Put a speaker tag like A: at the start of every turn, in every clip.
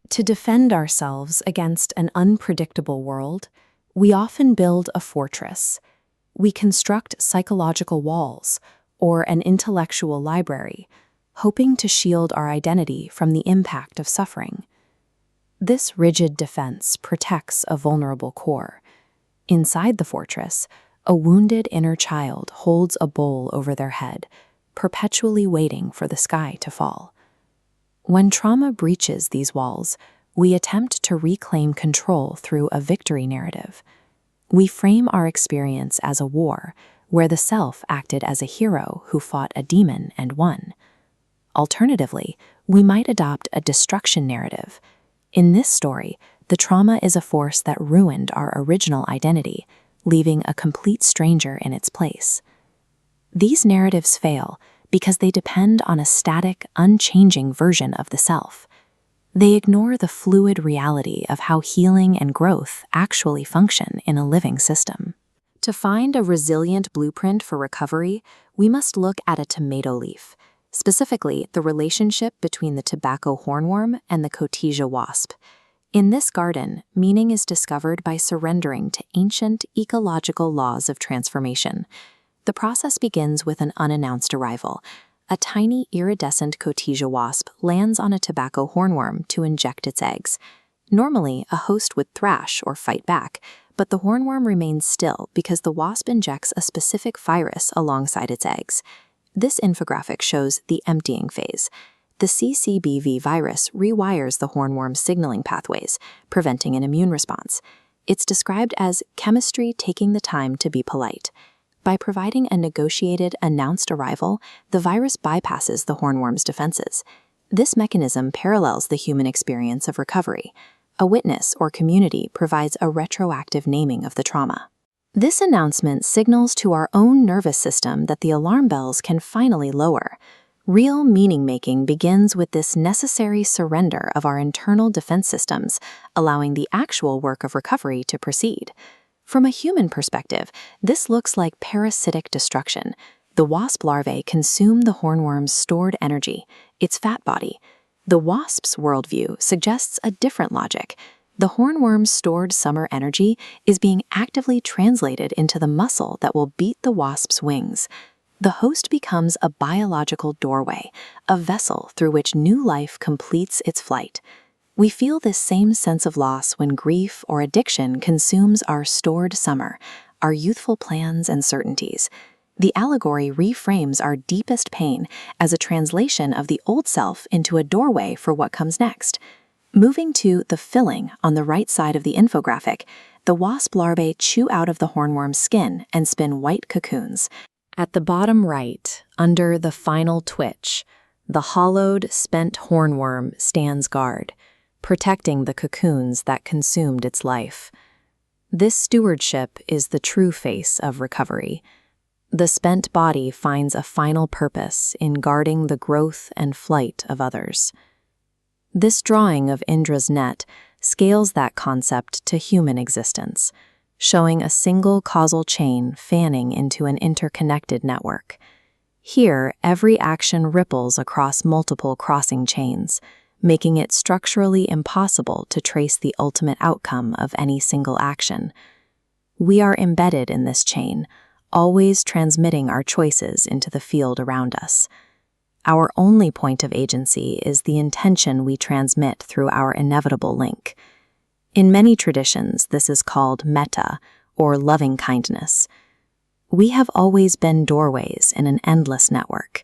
A: To defend ourselves against an unpredictable world, we often build a fortress. We construct psychological walls or an intellectual library, hoping to shield our identity from the impact of suffering. This rigid defense protects a vulnerable core. Inside the fortress, a wounded inner child holds a bowl over their head, perpetually waiting for the sky to fall. When trauma breaches these walls, we attempt to reclaim control through a victory narrative. We frame our experience as a war, where the self acted as a hero who fought a demon and won. Alternatively, we might adopt a destruction narrative. In this story, the trauma is a force that ruined our original identity, leaving a complete stranger in its place. These narratives fail because they depend on a static, unchanging version of the self. They ignore the fluid reality of how healing and growth actually function in a living system. To find a resilient blueprint for recovery, we must look at a tomato leaf, specifically the relationship between the tobacco hornworm and the Cotesia wasp. In this garden, meaning is discovered by surrendering to ancient ecological laws of transformation. The process begins with an unannounced arrival. A tiny iridescent Cotesia wasp lands on a tobacco hornworm to inject its eggs. Normally, a host would thrash or fight back, but the hornworm remains still because the wasp injects a specific virus alongside its eggs. This infographic shows the emptying phase. The CCBV virus rewires the hornworm's signaling pathways, preventing an immune response. It's described as chemistry taking the time to be polite. By providing a negotiated, announced arrival, the virus bypasses the hornworm's defenses. This mechanism parallels the human experience of recovery. A witness or community provides a retroactive naming of the trauma. This announcement signals to our own nervous system that the alarm bells can finally lower. Real meaning-making begins with this necessary surrender of our internal defense systems, allowing the actual work of recovery to proceed. From a human perspective, this looks like parasitic destruction. The wasp larvae consume the hornworm's stored energy, its fat body. The wasp's worldview suggests a different logic. The hornworm's stored summer energy is being actively translated into the muscle that will beat the wasp's wings. The host becomes a biological doorway, a vessel through which new life completes its flight. We feel this same sense of loss when grief or addiction consumes our stored summer, our youthful plans and certainties. The allegory reframes our deepest pain as a translation of the old self into a doorway for what comes next. Moving to the filling on the right side of the infographic, the wasp larvae chew out of the hornworm's skin and spin white cocoons. At the bottom right, under the final twitch, the hollowed, spent hornworm stands guard, protecting the cocoons that consumed its life. This stewardship is the true face of recovery. The spent body finds a final purpose in guarding the growth and flight of others. This drawing of Indra's net scales that concept to human existence, showing a single causal chain fanning into an interconnected network. Here, every action ripples across multiple crossing chains, making it structurally impossible to trace the ultimate outcome of any single action. We are embedded in this chain, always transmitting our choices into the field around us. Our only point of agency is the intention we transmit through our inevitable link. In many traditions, this is called metta, or loving kindness. We have always been doorways in an endless network.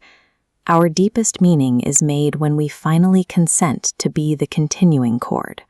A: Our deepest meaning is made when we finally consent to be the continuing chord.